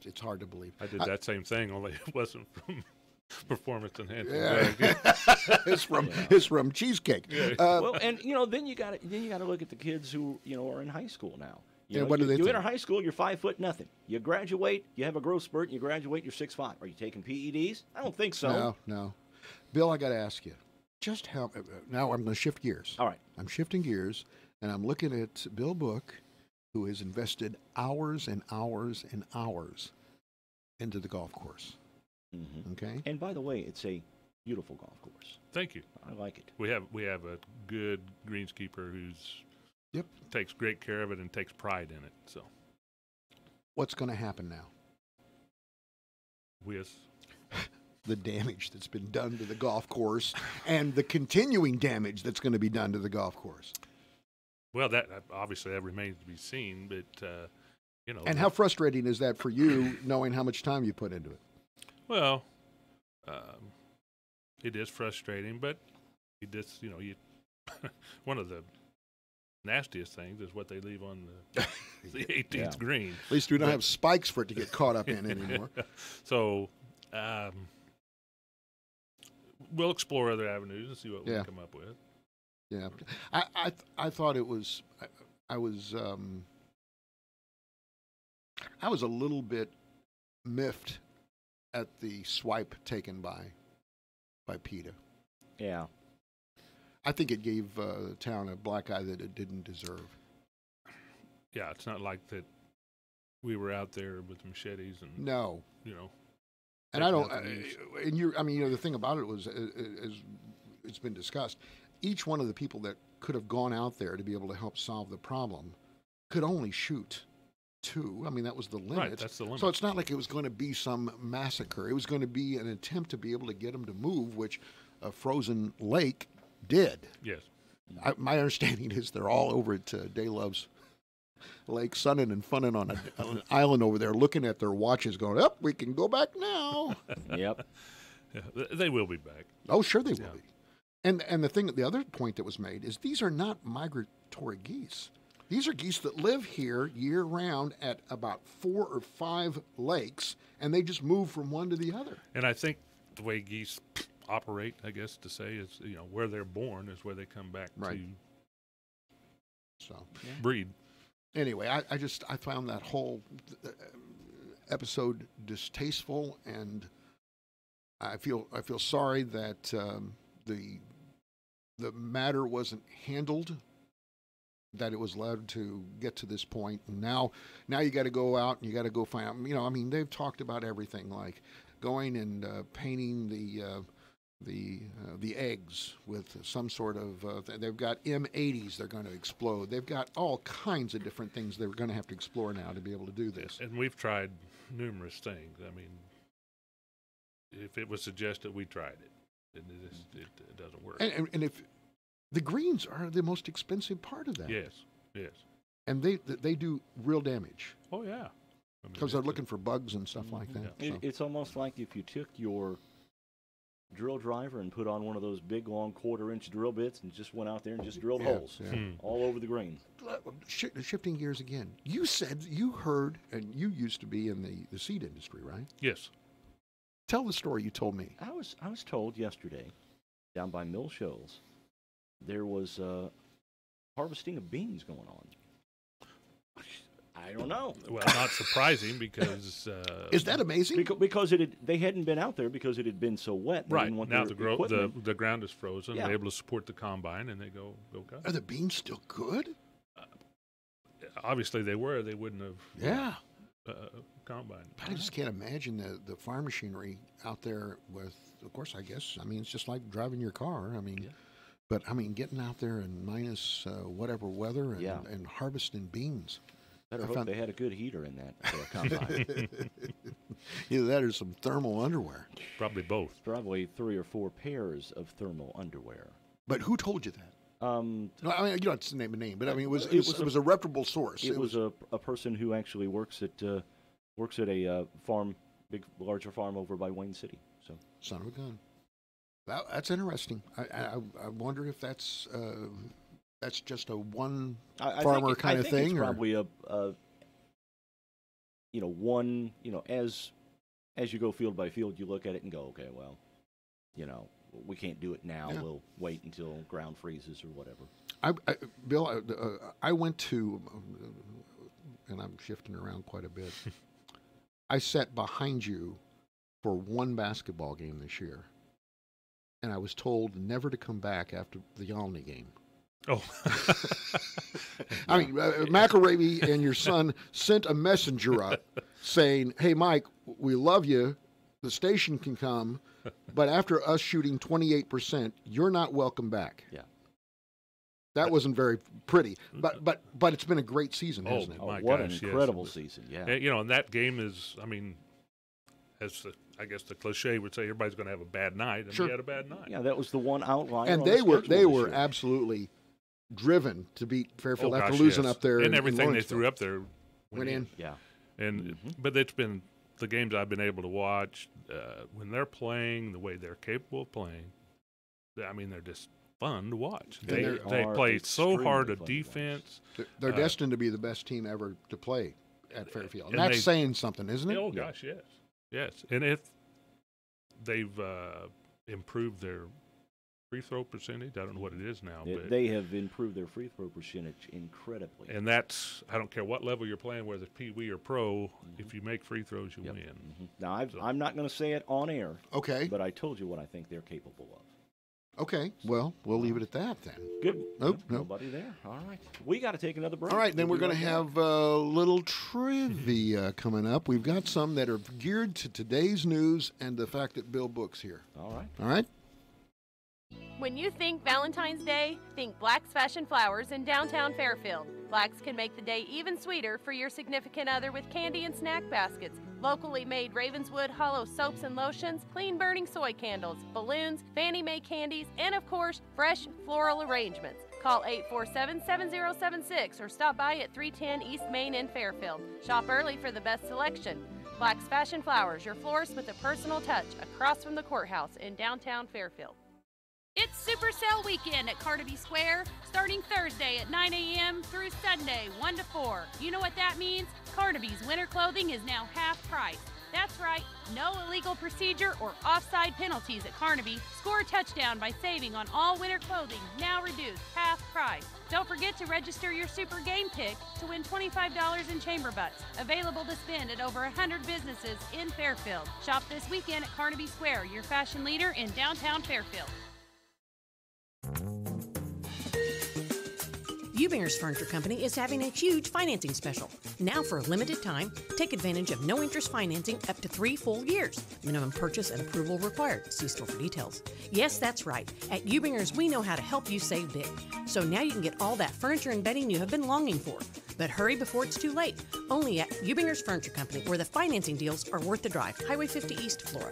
It's hard to believe. I did that same thing, only it wasn't from performance enhancing. Yeah. it's from cheesecake. Yeah. Well, and then you got to look at the kids who are in high school now. What do they think? Enter high school, you're 5'0". You graduate, you have a growth spurt, and you graduate, you're 6'5". Are you taking PEDs? I don't think so. No. Bill, I got to ask you. Just how now I'm going to shift gears. All right. I'm shifting gears, and I'm looking at Bill Book, who has invested hours and hours and hours into the golf course. Okay? And by the way, it's a beautiful golf course. Thank you. I like it. We have a good greenskeeper who's takes great care of it and takes pride in it. So, what's going to happen now? The damage that's been done to the golf course and the continuing damage that's going to be done to the golf course. Well, that obviously that remains to be seen, but And how frustrating is that for you, knowing how much time you put into it? Well, it is frustrating, but one of the nastiest things is what they leave on the 18th green. At least we don't have spikes for it to get caught up in anymore. So. We'll explore other avenues and see what we can come up with. Yeah, I thought it was I was a little bit miffed at the swipe taken by PETA. Yeah, I think it gave the town a black eye that it didn't deserve. Yeah, it's not like that we were out there with machetes and no. And I don't, the thing about it was, as it's been discussed, each one of the people that could have gone out there to be able to help solve the problem could only shoot 2. I mean, that was the limit. Right, that's the limit. So it's not like it was going to be some massacre. It was going to be an attempt to be able to get them to move, which a frozen lake did. Yes. My understanding is they're all over at Day Love's Lake, sunning and funning on an island over there, looking at their watches, going, we can go back now. Yep. Yeah, they will be back. Oh, sure they will be. And the other point that was made is these are not migratory geese. These are geese that live here year-round at about 4 or 5 lakes, and they just move from one to the other. And I think the way geese operate, I guess to say, is where they're born is where they come back to breed. Anyway, I found that whole episode distasteful, and I feel sorry that the matter wasn't handled, that it was allowed to get to this point. And now you got to go out and you got to go find. They've talked about everything, like going and painting the eggs with some sort of. They've got M80s they're going to explode. They've got all kinds of different things they're going to have to explore now to be able to do this. And we've tried numerous things. I mean, if it was suggested, we tried it. It doesn't work. And if the greens are the most expensive part of that. Yes. And they do real damage. Oh, yeah. Because they're looking for bugs and stuff like that. Yeah. It's almost like if you took your drill driver and put on one of those big, long quarter-inch drill bits and just went out there and just drilled holes all over the green. Shifting gears again. You said you heard, and you used to be in the seed industry, right? Yes. Tell the story you told me. I was told yesterday, down by Mill Shoals, there was harvesting of beans going on. I don't know. Well, not surprising because is that amazing? Because they hadn't been out there because it had been so wet. They right didn't want now, the ground is frozen. Yeah. They're able to support the combine, and they go cut. Are the beans still good? Obviously, they were. They wouldn't have. Yeah. Combine. I just can't imagine the farm machinery out there with. Of course, I guess. It's just like driving your car. But getting out there in minus whatever weather and harvesting beans. Better hope they had a good heater in that combine. Either that or some thermal underwear. Probably both. Probably 3 or 4 pairs of thermal underwear. But who told you that? No, you don't have to name a name, but it was a reputable source. It was a person who actually works at a farm, larger farm over by Wayne City. So son of a gun. That's interesting. I wonder if that's just a one farmer kind of thing. It's probably one, as you go field by field, you look at it and go, okay, well, we can't do it now. Yeah. We'll wait until ground freezes or whatever. Bill, I went to, and I'm shifting around quite a bit. I sat behind you for one basketball game this year, and I was told never to come back after the Olney game. Oh. McElravy and your son sent a messenger up saying, hey, Mike, we love you. The station can come, but after us shooting 28%, you're not welcome back. Yeah. That wasn't very pretty, but it's been a great season, hasn't it? Oh, what an incredible season, yeah. And that game is, as I guess the cliche would say, everybody's going to have a bad night, and we had a bad night. Yeah, that was the one outlier. And they were absolutely driven to beat Fairfield after losing up there, and everything they threw up there went in. Yeah, and but it's been the games I've been able to watch when they're playing the way they're capable of playing. They're just fun to watch. They play so hard of defense. They're destined to be the best team ever to play at Fairfield. And that's saying something, isn't it? Oh gosh, yes. And if they've improved their free throw percentage, I don't know what it is now, but they have improved their free throw percentage incredibly. And that's, I don't care what level you're playing, whether it's Pee Wee or pro, if you make free throws, you win. Mm-hmm. Now, I'm not going to say it on air. Okay. But I told you what I think they're capable of. Okay. Well, we'll leave it at that then. Good. Nope. Nobody there. All right. We got to take another break. All right. Then we're going to have a little trivia coming up. We've got some that are geared to today's news and the fact that Bill Book's here. All right. All right. When you think Valentine's Day, think Black's Fashion Flowers in downtown Fairfield. Black's can make the day even sweeter for your significant other with candy and snack baskets, locally made Ravenswood hollow soaps and lotions, clean-burning soy candles, balloons, Fannie Mae candies, and of course, fresh floral arrangements. Call 847-7076 or stop by at 310 East Main in Fairfield. Shop early for the best selection. Black's Fashion Flowers, your florist with a personal touch, across from the courthouse in downtown Fairfield. It's Super Sale Weekend at Carnaby Square, starting Thursday at 9 a.m. through Sunday, 1 to 4. You know what that means? Carnaby's winter clothing is now half price. That's right, no illegal procedure or offside penalties at Carnaby. Score a touchdown by saving on all winter clothing, now reduced half price. Don't forget to register your Super Game Pick to win $25 in chamber butts. Available to spend at over 100 businesses in Fairfield. Shop this weekend at Carnaby Square, your fashion leader in downtown Fairfield. Ubinger's Furniture Company is having a huge financing special. Now for a limited time, take advantage of no-interest financing up to 3 full years. Minimum purchase and approval required. See store for details. Yes, that's right. At Ubinger's, we know how to help you save big. So now you can get all that furniture and bedding you have been longing for. But hurry before it's too late. Only at Ubinger's Furniture Company, where the financing deals are worth the drive. Highway 50 East, Flora.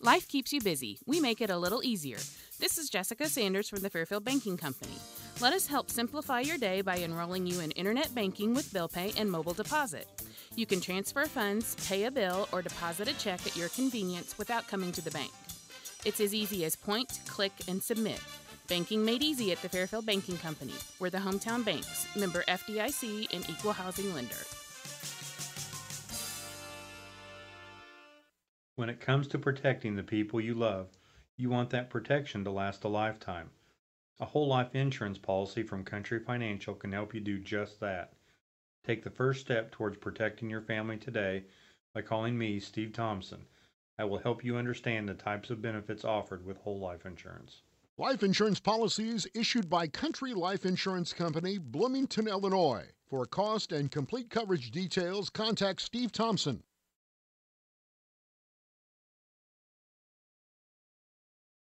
Life keeps you busy. We make it a little easier. This is Jessica Sanders from the Fairfield Banking Company. Let us help simplify your day by enrolling you in internet banking with bill pay and mobile deposit. You can transfer funds, pay a bill, or deposit a check at your convenience without coming to the bank. It's as easy as point, click, and submit. Banking made easy at the Fairfield Banking Company. We're the hometown banks, member FDIC, and equal housing lender. When it comes to protecting the people you love, you want that protection to last a lifetime. A whole life insurance policy from Country Financial can help you do just that. Take the first step towards protecting your family today by calling me, Steve Thompson. I will help you understand the types of benefits offered with whole life insurance. Life insurance policies issued by Country Life Insurance Company, Bloomington, Illinois. For cost and complete coverage details, contact Steve Thompson.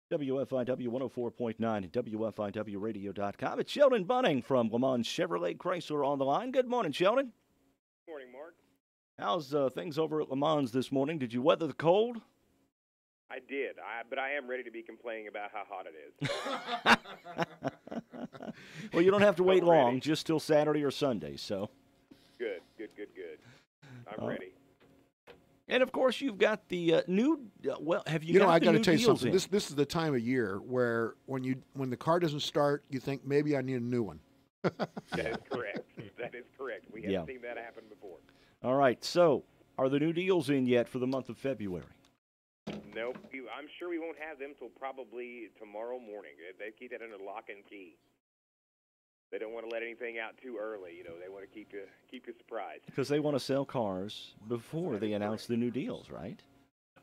WFIW 104.9 and WFIWradio.com. It's Sheldon Bunning from Le Mans Chevrolet Chrysler on the line. Good morning, Sheldon. Good morning, Mark. How's things over at Le Mans this morning? Did you weather the cold? I did, but I am ready to be complaining about how hot it is. Well, you don't have to wait long, just till Saturday or Sunday, so. Good. I'm ready. And, of course, you've got the new have you got the I got to new tell you deals something. in? This is the time of year where when the car doesn't start, you think maybe I need a new one. That is correct. We haven't seen that happen before. All right. So, are the new deals in yet for the month of February? Nope. I'm sure we won't have them till probably tomorrow morning. They keep that under lock and key. They don't want to let anything out too early. They want to keep you surprised. Because they want to sell cars before they announce the new deals, right?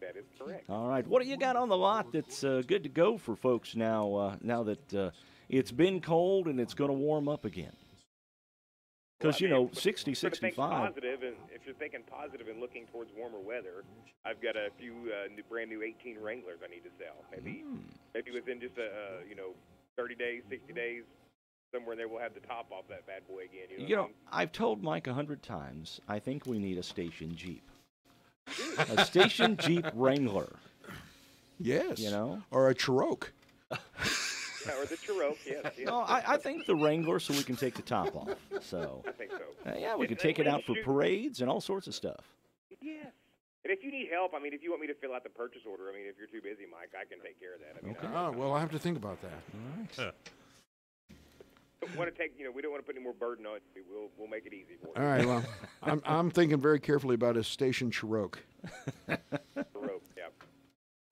That is correct. All right. What do you got on the lot that's good to go for folks now that it's been cold and it's going to warm up again? Because, 60, 65. Positive, and if you're thinking positive and looking towards warmer weather, I've got a few brand new 18 Wranglers I need to sell. Maybe within just 30 days, 60 days, somewhere there we'll have the top off that bad boy again. I've told Mike 100 times, I think we need a station Jeep. A station Jeep Wrangler. Yes. Or a Cherokee. Yeah, or the Cherokee, yes. No, I think the Wrangler so we can take the top off. So I think so. Yeah, we could take it out for parades and all sorts of stuff. Yes. And if you need help, if you want me to fill out the purchase order, if you're too busy, Mike, I can take care of that. Okay. Well, I'll have to think about that. All right. We don't want to put any more burden on it. We'll make it easy for you. All right. Well, I'm thinking very carefully about a station Cherokee. Cherokee, yeah.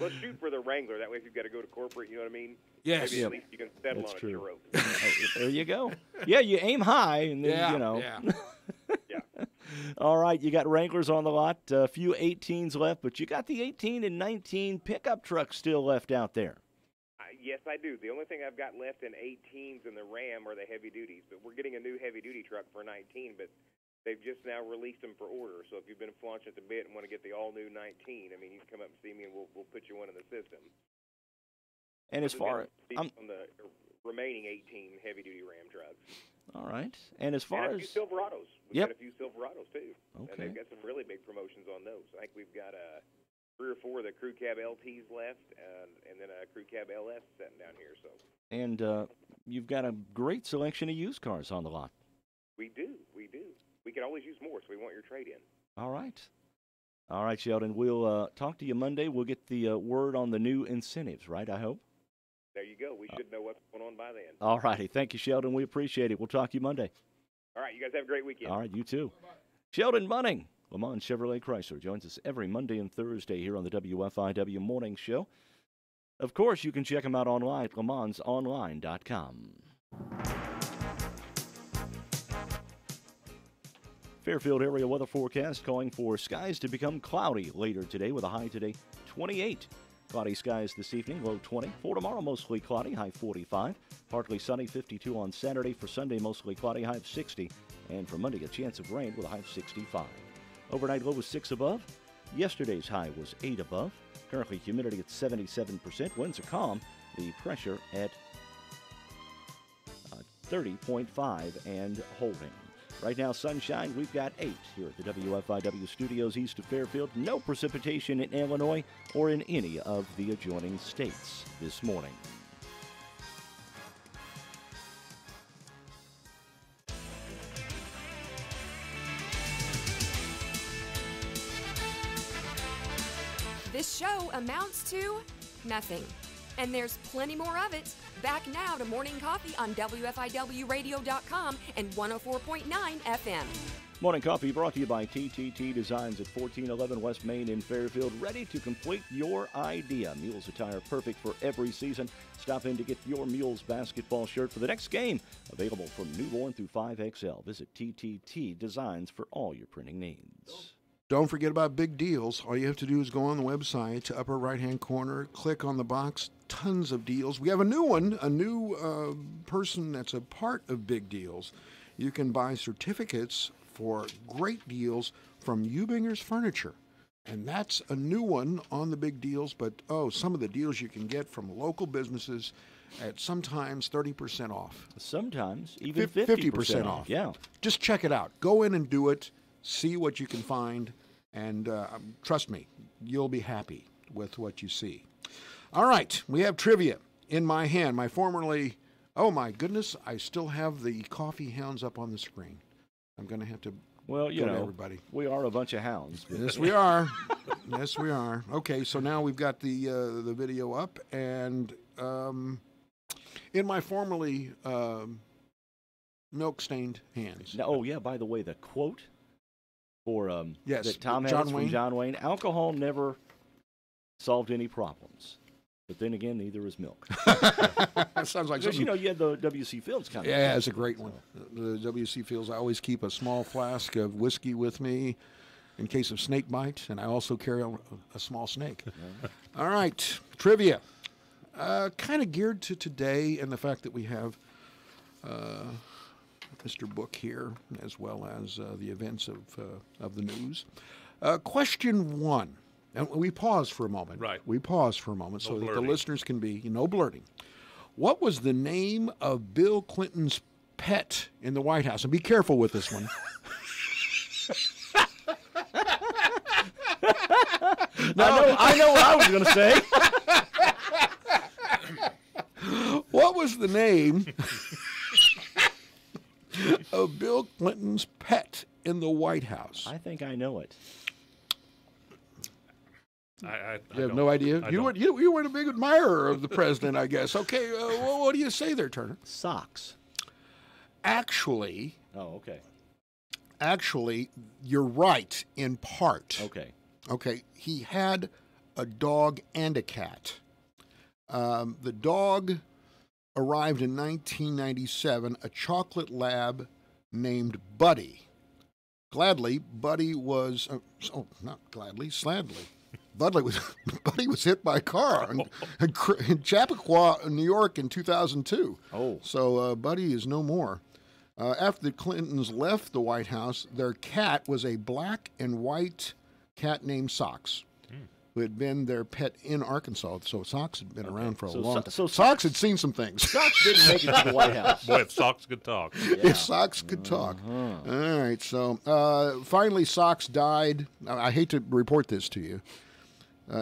Let's shoot for the Wrangler. That way, if you've got to go to corporate, you know what I mean? Yes. Maybe at least you can settle on a Cherokee. There you go. Yeah, you aim high, and then Yeah. Yeah. All right, you got Wranglers on the lot. A few 18s left, but you got the 18 and 19 pickup trucks still left out there. Yes, I do. The only thing I've got left in 18s in the Ram are the heavy duties, but we're getting a new heavy duty truck for 19, but they've just now released them for order. So if you've been flaunching at the bit and want to get the all new 19, you can come up and see me and we'll put you one in the system. And as far on the remaining 18 heavy duty Ram trucks. All right. And as far a few Silverados. We've got a few Silverados too. Okay. And they've got some really big promotions on those. I think we've got 3 or 4 of the Crew Cab LTs left, and then a Crew Cab LS sitting down here. So. And you've got a great selection of used cars on the lot. We do. We could always use more, so we want your trade-in. All right. All right, Sheldon. We'll talk to you Monday. We'll get the word on the new incentives, right, I hope? There you go. We should know what's going on by then. All righty. Thank you, Sheldon. We appreciate it. We'll talk to you Monday. All right. You guys have a great weekend. All right. You too. Bye-bye. Sheldon Bunning, Le Mans Chevrolet Chrysler, joins us every Monday and Thursday here on the WFIW Morning Show. Of course, you can check him out online at lemansonline.com. Fairfield area weather forecast calling for skies to become cloudy later today with a high today 28. Cloudy skies this evening, low 20. For tomorrow, mostly cloudy, high 45. Partly sunny, 52 on Saturday. For Sunday, mostly cloudy, high of 60. And for Monday, a chance of rain with a high of 65. Overnight low was 6 above. Yesterday's high was 8 above. Currently, humidity at 77%. Winds are calm. The pressure at 30.5 and holding. Right now, sunshine, we've got 8 here at the WFIW studios east of Fairfield. No precipitation in Illinois or in any of the adjoining states this morning. This show amounts to nothing. And there's plenty more of it. Back now to Morning Coffee on WFIWradio.com and 104.9 FM. Morning Coffee brought to you by TTT Designs at 1411 West Main in Fairfield. Ready to complete your idea. Mules attire perfect for every season. Stop in to get your Mules basketball shirt for the next game. Available from newborn through 5XL. Visit TTT Designs for all your printing needs. Don't forget about big deals. All you have to do is go on the website, to upper right-hand corner, click on the box. Tons of deals. We have a new one, a new person that's a part of Big Deals. You can buy certificates for great deals from Eubinger's Furniture. And that's a new one on the Big Deals. But, some of the deals you can get from local businesses at sometimes 30% off. Sometimes even 50% off. Yeah. Just check it out. Go in and do it. See what you can find, and trust me, you'll be happy with what you see. All right, we have trivia in my hand. Oh my goodness, I still have the coffee hounds up on the screen. I'm going to have to go to everybody. We are a bunch of hounds. Yes, we are. Yes, we are. Okay, so now we've got the video up, and in my formerly milk-stained hands. Oh, yeah, by the way, the quote for yes, that Tom has from John Wayne, alcohol never solved any problems. But then again, neither is milk. That sounds like because, something. You had the W.C. Fields coming. Yeah, it's a great one. The W.C. Fields, I always keep a small flask of whiskey with me in case of snake bite, and I also carry a small snake. Yeah. All right, trivia. Kind of geared to today and the fact that we have Mr. Book here, as well as the events of the news. Question 1. And we pause for a moment. Right. We pause for a moment so that the blurting. listeners can be, no blurting. What was the name of Bill Clinton's pet in the White House? And be careful with this one. I know what I was going to say. What was the name of Bill Clinton's pet in the White House? I think I know it. You have no idea? You weren't a big admirer of the president, I guess. Okay, what do you say there, Turner? Socks. Actually. Oh, okay. Actually, you're right in part. Okay. Okay, he had a dog and a cat. The dog arrived in 1997, a chocolate lab named Buddy. Gladly, Buddy was, not gladly, sladly. Buddy was hit by a car in Chappaqua, New York in 2002. Oh. So Buddy is no more. After the Clintons left the White House, their cat was a black and white cat named Socks, who had been their pet in Arkansas. So Socks had been around for a long time. So Socks had seen some things. Socks didn't make it to the White House. Boy, if Socks could talk. Yeah. If Socks could talk. All right, so finally Socks died. I hate to report this to you.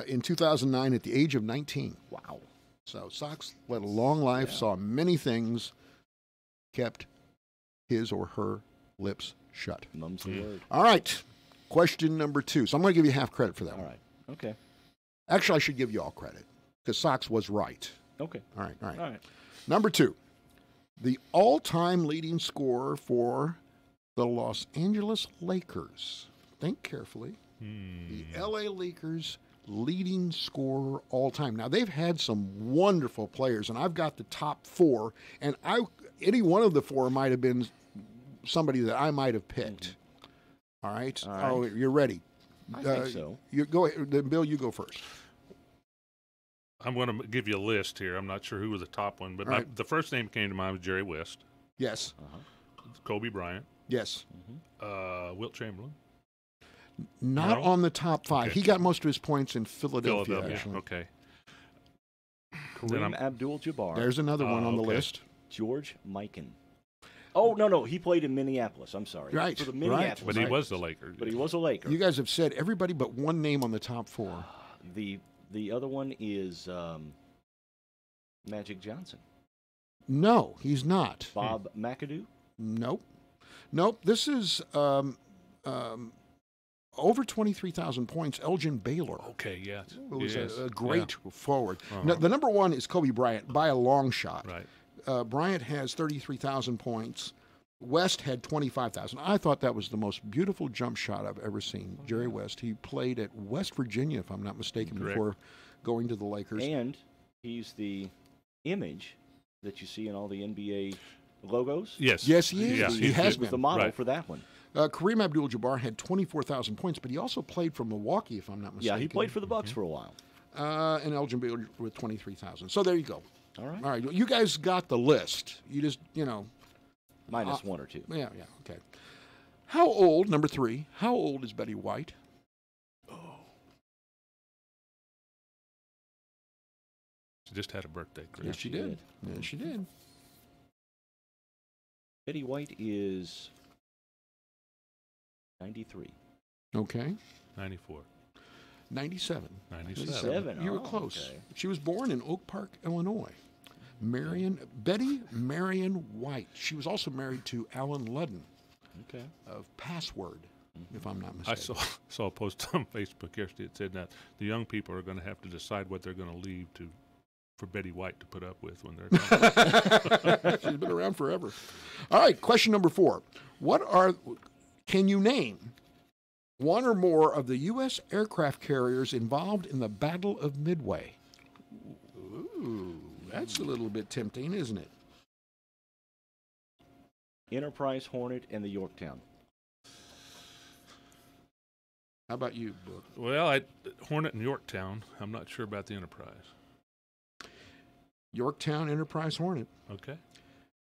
In 2009 at the age of 19. Wow. So Socks led a long life, saw many things, kept his or her lips shut. Mum's the word. All right. Question number 2. So I'm going to give you half credit for that All one. right. Okay. Actually, I should give you all credit because Sox was right. Okay. All right. All right. Number 2. The all-time leading scorer for the Los Angeles Lakers. Think carefully. The L.A. Lakers leading scorer all time. Now, they've had some wonderful players, and I've got the top 4, and any one of the 4 might have been somebody that I might have picked. All right? Oh, you're ready. I think so. You go ahead. Then Bill, you go first. I'm going to give you a list here. I'm not sure who was the top one, but Right. the first name came to mind was Jerry West. Yes. Kobe Bryant. Yes. Wilt Chamberlain. Not No? on the top 5. Okay. He got most of his points in Philadelphia. Actually. Okay. Kareem Abdul-Jabbar. There's another one on the list. George Mikan. Oh, no. He played in Minneapolis. I'm sorry. Right. For the Minneapolis. But he was the Laker. But he was a Laker. You guys have said everybody but one name on the top 4. The other one is Magic Johnson. No, he's not. Bob McAdoo? Nope. This is over 23,000 points. Elgin Baylor. Okay, yeah. It was Yes. a great forward. Uh-huh. No, the number 1 is Kobe Bryant by a long shot. Right. Bryant has 33,000 points. West had 25,000. I thought that was the most beautiful jump shot I've ever seen. Jerry West. He played at West Virginia, if I'm not mistaken, Correct. before going to the Lakers. And he's the image that you see in all the NBA logos. Yes. Yes, he is. Yes, he has was been. the model Right. for that one. Kareem Abdul-Jabbar had 24,000 points, but he also played for Milwaukee, if I'm not mistaken. Yeah, he played for the Bucks for a while. And Elgin Baylor with 23,000. So there you go. All right. All right. You guys got the list. You just, Minus 1 or 2. Yeah, okay. How old, number 3, how old is Betty White? She just had a birthday, Chris. Yes, she did. Yes, she did. Betty White is 93. Okay. 94. 97. 97. You were Oh, close. okay. She was born in Oak Park, Illinois. Betty Marion White. She was also married to Alan Ludden of Password, if I'm not I mistaken. saw a post on Facebook yesterday that said that the young people are going to have to decide what they're going to leave for Betty White to put up with when they're gone. She's been around forever. All right, question number 4. Can you name one or more of the U.S. aircraft carriers involved in the Battle of Midway? Ooh, that's a little bit tempting, isn't it? Enterprise, Hornet, and the Yorktown. How about you, Book? Well, Hornet and Yorktown. I'm not sure about the Enterprise. Yorktown, Enterprise, Hornet. Okay.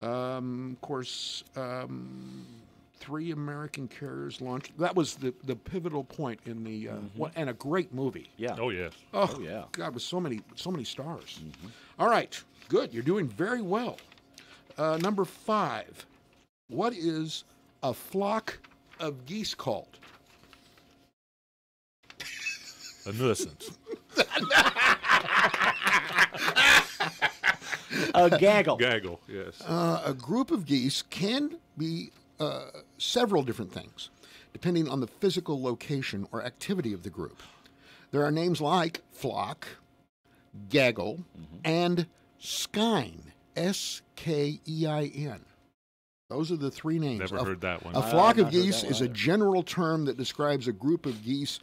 Of course, 3 American carriers launched. That was the pivotal point in the and a great movie. Yeah. Oh, yes. Oh, yeah. God, with so many stars. All right, good. You're doing very well. Number 5. What is a flock of geese called? A nuisance. A gaggle. Gaggle, yes. A group of geese can be several different things, depending on the physical location or activity of the group. There are names like flock, gaggle, and skein, S-K-E-I-N. Those are the 3 names. Never heard that one. A flock of geese is a general term that describes a group of geese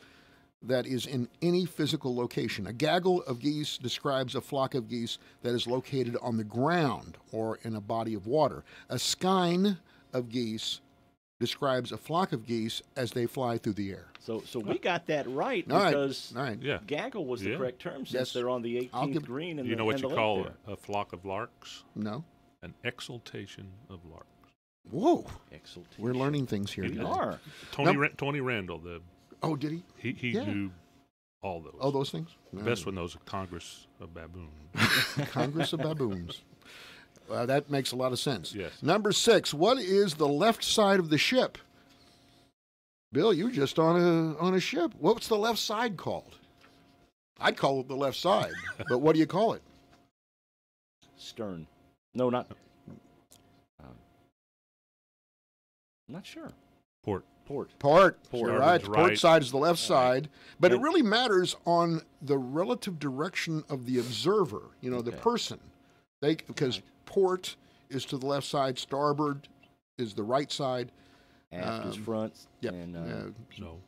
that is in any physical location. A gaggle of geese describes a flock of geese that is located on the ground or in a body of water. A skein of geese describes a flock of geese as they fly through the air. So we got that right All right. because All right. Yeah. gaggle was the Yeah. correct term since Yes. they're on the 18th green. And You know what you the call lake there. a flock of larks? No. An exultation of larks. Whoa. Exultation. We're learning things here. You today. are. Tony Randall, Oh, did he? he Yeah. knew all those. Oh, those things? The best one knows a Congress of Baboons. Congress of Baboons. That makes a lot of sense. Yes. Number 6. What is the left side of the ship? Bill, you're just on a ship. What's the left side called? I'd call it the left side, but what do you call it? Stern. No, not. I'm not sure. Port. Port. You're Starboard's right. The port right. side is the left side. But it really matters on the relative direction of the observer, the person. Because port is to the left side, starboard is the right side. Aft is front. Yep. No.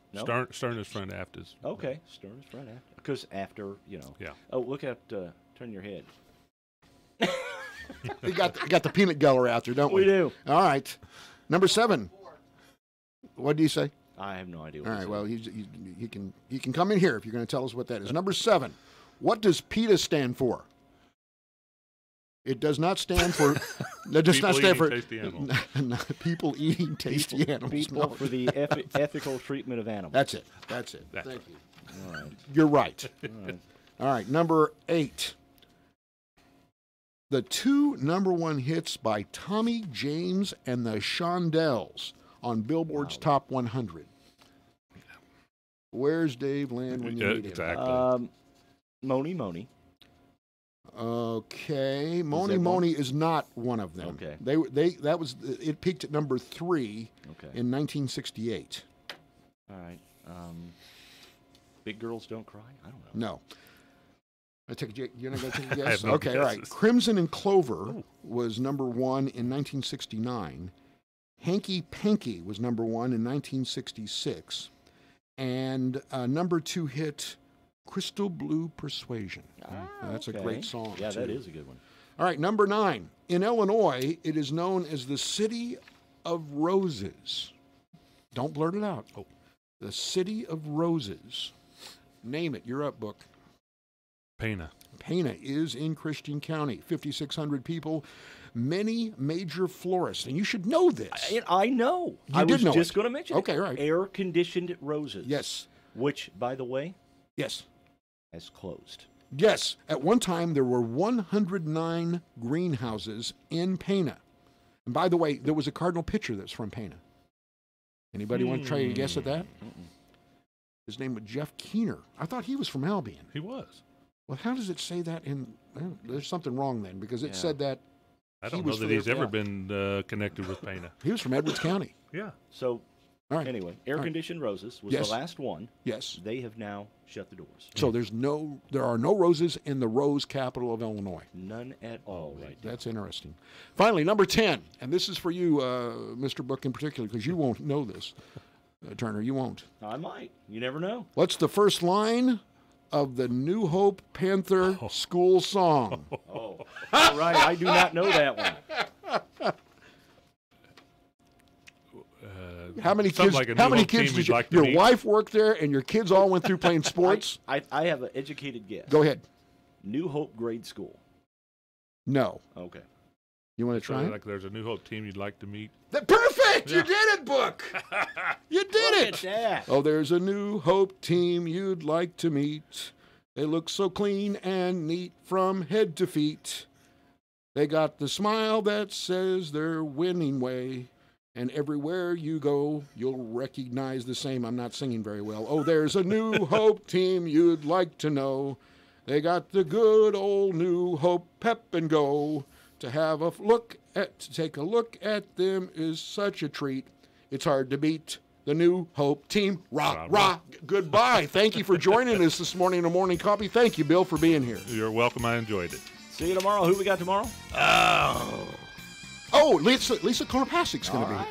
Stern is front, aft is. Okay. Stern is front, aft. Because after, Yeah. Oh, look at, turn your head. We got the peanut gallery out there, don't we? We do. All right. Number 7. What do you say? I have no idea. All right. Well, he can come in here if you're going to tell us what that is. Number 7. What does PETA stand for? It does not stand for. It does not stand for people eating tasty animals. People for the ethical treatment of animals. That's it. Thank you. All right. You're right. All right. Number 8. The 2 number 1 hits by Tommy James and the Shondells on Billboard's Top 100. Where's Dave Land when you need him? Exactly. Moni Moni. Okay, Moni is not one of them. Okay. It peaked at number 3 in 1968. All right. Big Girls Don't Cry? I don't know. No. You're not going to take a guess? I have no Okay, all right. guesses. Crimson and Clover was number 1 in 1969. Hanky Panky was number 1 in 1966. And number 2 hit Crystal Blue Persuasion. That's a great song. Yeah, too. that is a good one. All right, number 9. In Illinois, it is known as the City of Roses. Don't blurt it out. Oh. The City of Roses. Name it. You're up, Book. Pana. Pana is in Christian County. 5,600 people. Many major florists. And you should know this. I know. You did know was just it. going to mention it. Okay, all right. Air-conditioned roses. Yes. Which, by the way, yes, has closed. Yes. At one time, there were 109 greenhouses in Pana. And by the way, there was a Cardinal pitcher that's from Pana. Anybody want to try a guess at that? His name was Jeff Keener. I thought he was from Albion. He was. Well, how does it say that in... Well, there's something wrong then, because it said that... I don't know that he's ever been connected with Pana. He was from Edwards County. Yeah. So, all right. Anyway, Air-conditioned roses was the last one. Yes. They have now shut the doors. So there are no roses in the rose capital of Illinois. None at all, right? That's interesting. Finally, number 10, and this is for you, Mr. Book in particular, because you won't know this, Turner. You won't. I might. You never know. What's the first line of the New Hope Panther school song? Oh, all right. I do not know that one. How many kids? Like how many kids did your wife work there, and your kids all went through playing sports? I have an educated guess. Go ahead. New Hope Grade School. No. Okay. You want to try? Like there's a New Hope team you'd like to meet. Perfect! Yeah. You did it, Book. You did it. Look at that. Oh, there's a New Hope team you'd like to meet. They look so clean and neat from head to feet. They got the smile that says they're winning way. And everywhere you go, you'll recognize the same. I'm not singing very well. Oh, there's a New Hope team you'd like to know. They got the good old New Hope pep and go. To take a look at them is such a treat. It's hard to beat the New Hope team. Rah, rah. Goodbye. Thank you for joining us this morning in the Morning Coffee. Thank you, Bill, for being here. You're welcome. I enjoyed it. See you tomorrow. Who we got tomorrow? Oh, Lisa Kornapasic's going to be here.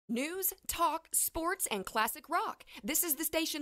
News, talk, sports, and classic rock. This is the station